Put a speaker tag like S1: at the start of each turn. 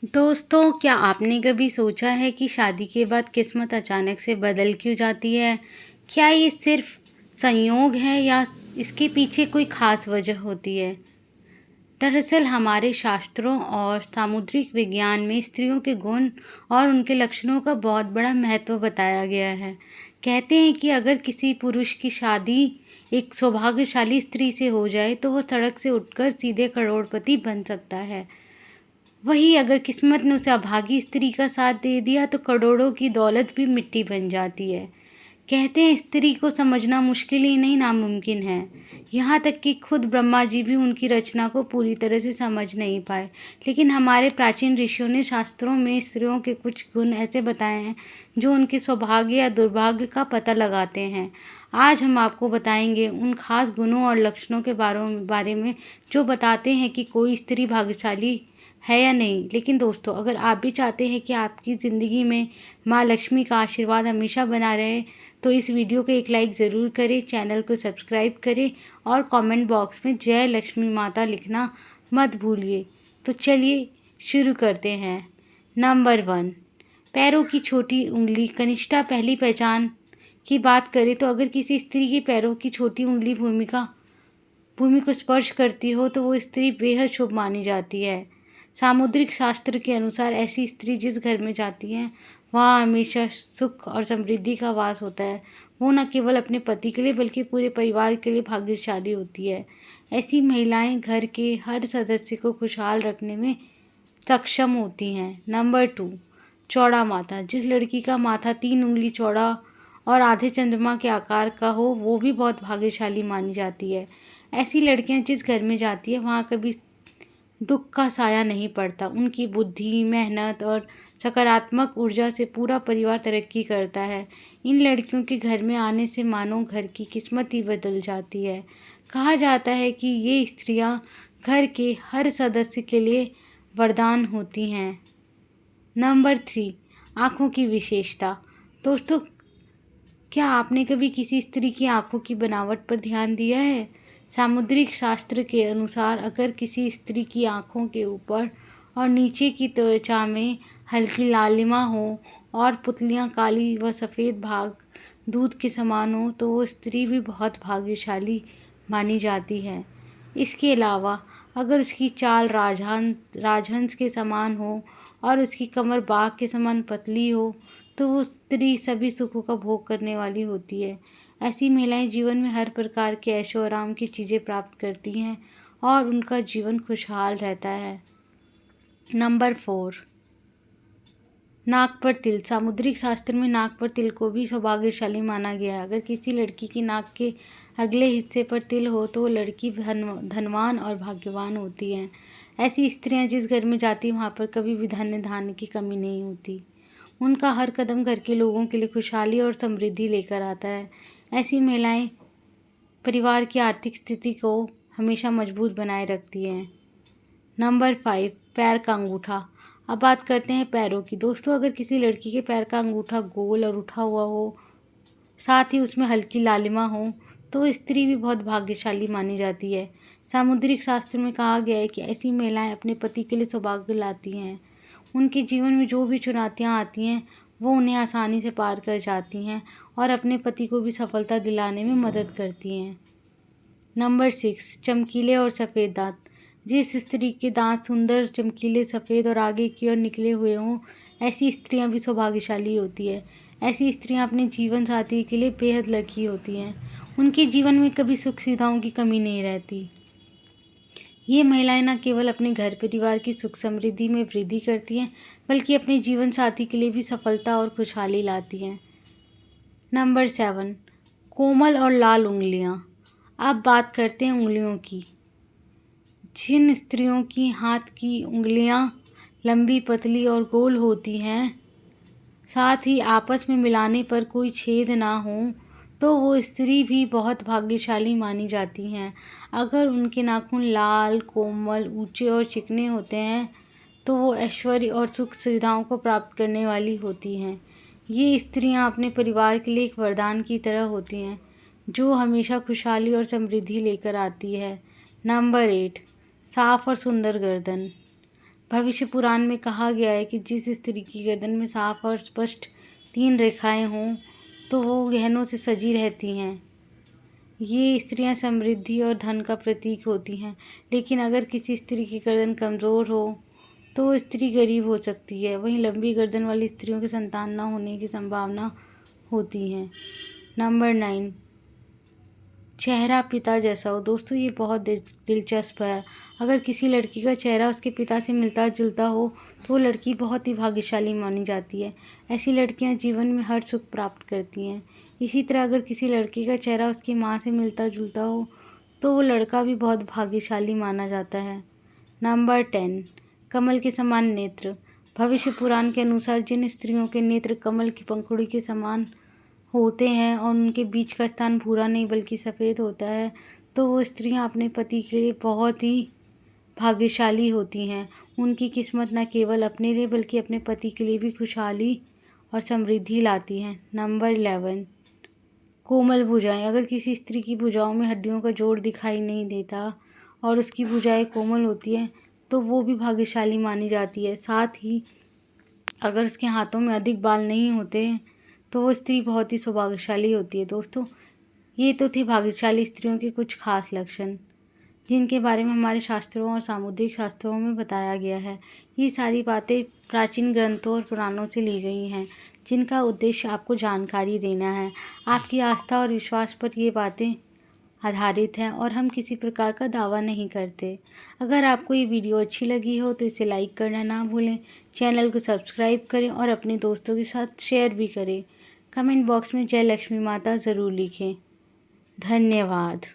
S1: दोस्तों, क्या आपने कभी सोचा है कि शादी के बाद किस्मत अचानक से बदल क्यों जाती है? क्या ये सिर्फ संयोग है या इसके पीछे कोई खास वजह होती है? दरअसल हमारे शास्त्रों और सामुद्रिक विज्ञान में स्त्रियों के गुण और उनके लक्षणों का बहुत बड़ा महत्व बताया गया है। कहते हैं कि अगर किसी पुरुष की शादी एक सौभाग्यशाली स्त्री से हो जाए तो वह सड़क से उठकर सीधे करोड़पति बन सकता है। वहीं अगर किस्मत ने उसे अभागी स्त्री का साथ दे दिया तो करोड़ों की दौलत भी मिट्टी बन जाती है। कहते हैं स्त्री को समझना मुश्किल ही नहीं नामुमकिन है। यहाँ तक कि खुद ब्रह्मा जी भी उनकी रचना को पूरी तरह से समझ नहीं पाए। लेकिन हमारे प्राचीन ऋषियों ने शास्त्रों में स्त्रियों के कुछ गुण ऐसे बताए हैं जो उनके सौभाग्य या दुर्भाग्य का पता लगाते हैं। आज हम आपको बताएंगे उन खास गुणों और लक्षणों के बारे में जो बताते हैं कि कोई स्त्री भाग्यशाली है या नहीं। लेकिन दोस्तों, अगर आप भी चाहते हैं कि आपकी ज़िंदगी में माँ लक्ष्मी का आशीर्वाद हमेशा बना रहे तो इस वीडियो को एक लाइक ज़रूर करें, चैनल को सब्सक्राइब करें और कमेंट बॉक्स में जय लक्ष्मी माता लिखना मत भूलिए। तो चलिए शुरू करते हैं। नंबर 1, पैरों की छोटी उंगली कनिष्ठा। पहली पहचान की बात करें तो अगर किसी स्त्री के पैरों की छोटी उंगली भूमि को स्पर्श करती हो तो वो स्त्री बेहद शुभ मानी जाती है। सामुद्रिक शास्त्र के अनुसार ऐसी स्त्री जिस घर में जाती है वहाँ हमेशा सुख और समृद्धि का वास होता है। वो न केवल अपने पति के लिए बल्कि पूरे परिवार के लिए भाग्यशाली होती है। ऐसी महिलाएं घर के हर सदस्य को खुशहाल रखने में सक्षम होती हैं। नंबर 2, चौड़ा माथा। जिस लड़की का माथा 3 उंगली चौड़ा और आधे चंद्रमा के आकार का हो वो भी बहुत भाग्यशाली मानी जाती है। ऐसी लड़कियां जिस घर में जाती है वहाँ कभी दुख का साया नहीं पड़ता। उनकी बुद्धि, मेहनत और सकारात्मक ऊर्जा से पूरा परिवार तरक्की करता है। इन लड़कियों के घर में आने से मानो घर की किस्मत ही बदल जाती है। कहा जाता है कि ये स्त्रियां घर के हर सदस्य के लिए वरदान होती हैं। नंबर 3, आँखों की विशेषता। दोस्तों, क्या आपने कभी किसी स्त्री की आँखों की बनावट पर ध्यान दिया है? सामुद्रिक शास्त्र के अनुसार अगर किसी स्त्री की आँखों के ऊपर और नीचे की त्वचा में हल्की लालिमा हो और पुतलियाँ काली व सफ़ेद भाग दूध के समान हो तो वो स्त्री भी बहुत भाग्यशाली मानी जाती है। इसके अलावा अगर उसकी चाल राजहंस के समान हो और उसकी कमर बाघ के समान पतली हो तो वो स्त्री सभी सुखों का भोग करने वाली होती है। ऐसी महिलाएं जीवन में हर प्रकार के ऐशो आराम की चीज़ें प्राप्त करती हैं और उनका जीवन खुशहाल रहता है। नंबर 4, नाक पर तिल। सामुद्रिक शास्त्र में नाक पर तिल को भी सौभाग्यशाली माना गया है। अगर किसी लड़की की नाक के अगले हिस्से पर तिल हो तो वो लड़की धनवान और भाग्यवान होती है। ऐसी स्त्रियां जिस घर में जाती हैं वहाँ पर कभी भी धन्य धान्य की कमी नहीं होती। उनका हर कदम घर के लोगों के लिए खुशहाली और समृद्धि लेकर आता है। ऐसी महिलाएं परिवार की आर्थिक स्थिति को हमेशा मजबूत बनाए रखती हैं। नंबर 5, पैर का अंगूठा। अब बात करते हैं पैरों की। दोस्तों, अगर किसी लड़की के पैर का अंगूठा गोल और उठा हुआ हो, साथ ही उसमें हल्की लालिमा हो, तो वो स्त्री भी बहुत भाग्यशाली मानी जाती है। सामुद्रिक शास्त्र में कहा गया है कि ऐसी महिलाएं अपने पति के लिए सौभाग्य लाती हैं। उनके जीवन में जो भी चुनौतियाँ आती हैं वो उन्हें आसानी से पार कर जाती हैं और अपने पति को भी सफलता दिलाने में मदद करती हैं। नंबर 6, चमकीले और सफ़ेद दांत। जिस स्त्री के दांत सुंदर, चमकीले, सफ़ेद और आगे की ओर निकले हुए हों, ऐसी स्त्रियां भी सौभाग्यशाली होती है। ऐसी स्त्रियां अपने जीवन साथी के लिए बेहद लकी होती हैं। उनके जीवन में कभी सुख सुविधाओं की कमी नहीं रहती। ये महिलाएं न केवल अपने घर परिवार की सुख समृद्धि में वृद्धि करती हैं बल्कि अपने जीवन साथी के लिए भी सफलता और खुशहाली लाती हैं। नंबर 7, कोमल और लाल उंगलियां। अब बात करते हैं उंगलियों की। जिन स्त्रियों की हाथ की उंगलियां लंबी, पतली और गोल होती हैं, साथ ही आपस में मिलाने पर कोई छेद ना हो, तो वो स्त्री भी बहुत भाग्यशाली मानी जाती हैं। अगर उनके नाखून लाल, कोमल, ऊंचे और चिकने होते हैं तो वो ऐश्वर्य और सुख सुविधाओं को प्राप्त करने वाली होती हैं। ये स्त्रियां अपने परिवार के लिए एक वरदान की तरह होती हैं जो हमेशा खुशहाली और समृद्धि लेकर आती है। नंबर 8, साफ और सुंदर गर्दन। भविष्य पुराण में कहा गया है कि जिस स्त्री की गर्दन में साफ और स्पष्ट 3 रेखाएं हों तो वो गहनों से सजी रहती हैं। ये स्त्रियां समृद्धि और धन का प्रतीक होती हैं। लेकिन अगर किसी स्त्री की गर्दन कमज़ोर हो तो वो स्त्री गरीब हो सकती है। वहीं लंबी गर्दन वाली स्त्रियों की संतान न होने की संभावना होती है। नंबर 9, चेहरा पिता जैसा हो। दोस्तों, ये बहुत दिलचस्प है। अगर किसी लड़की का चेहरा उसके पिता से मिलता जुलता हो तो वो लड़की बहुत ही भाग्यशाली मानी जाती है। ऐसी लड़कियां जीवन में हर सुख प्राप्त करती हैं। इसी तरह अगर किसी लड़की का चेहरा उसकी माँ से मिलता जुलता हो तो वो लड़का भी बहुत भाग्यशाली माना जाता है। नंबर 10, कमल के समान नेत्र। भविष्य पुराण के अनुसार जिन स्त्रियों के नेत्र कमल की पंखुड़ी के समान होते हैं और उनके बीच का स्थान भूरा नहीं बल्कि सफ़ेद होता है तो वो स्त्रियां अपने पति के लिए बहुत ही भाग्यशाली होती हैं। उनकी किस्मत न केवल अपने लिए बल्कि अपने पति के लिए भी खुशहाली और समृद्धि लाती हैं। नंबर 11, कोमल भुजाएं। अगर किसी स्त्री की भुजाओं में हड्डियों का जोड़ दिखाई नहीं देता और उसकी भुजाएं कोमल होती हैं तो वो भी भाग्यशाली मानी जाती है। साथ ही अगर उसके हाथों में अधिक बाल नहीं होते तो वो स्त्री बहुत ही सौभाग्यशाली होती है। दोस्तों, ये तो थे भाग्यशाली स्त्रियों के कुछ खास लक्षण जिनके बारे में हमारे शास्त्रों और सामुद्रिक शास्त्रों में बताया गया है। ये सारी बातें प्राचीन ग्रंथों और पुराणों से ली गई हैं जिनका उद्देश्य आपको जानकारी देना है। आपकी आस्था और विश्वास पर ये बातें आधारित हैं और हम किसी प्रकार का दावा नहीं करते। अगर आपको ये वीडियो अच्छी लगी हो तो इसे लाइक करना ना भूलें, चैनल को सब्सक्राइब करें और अपने दोस्तों के साथ शेयर भी करें। कमेंट बॉक्स में जय लक्ष्मी माता ज़रूर लिखें। धन्यवाद।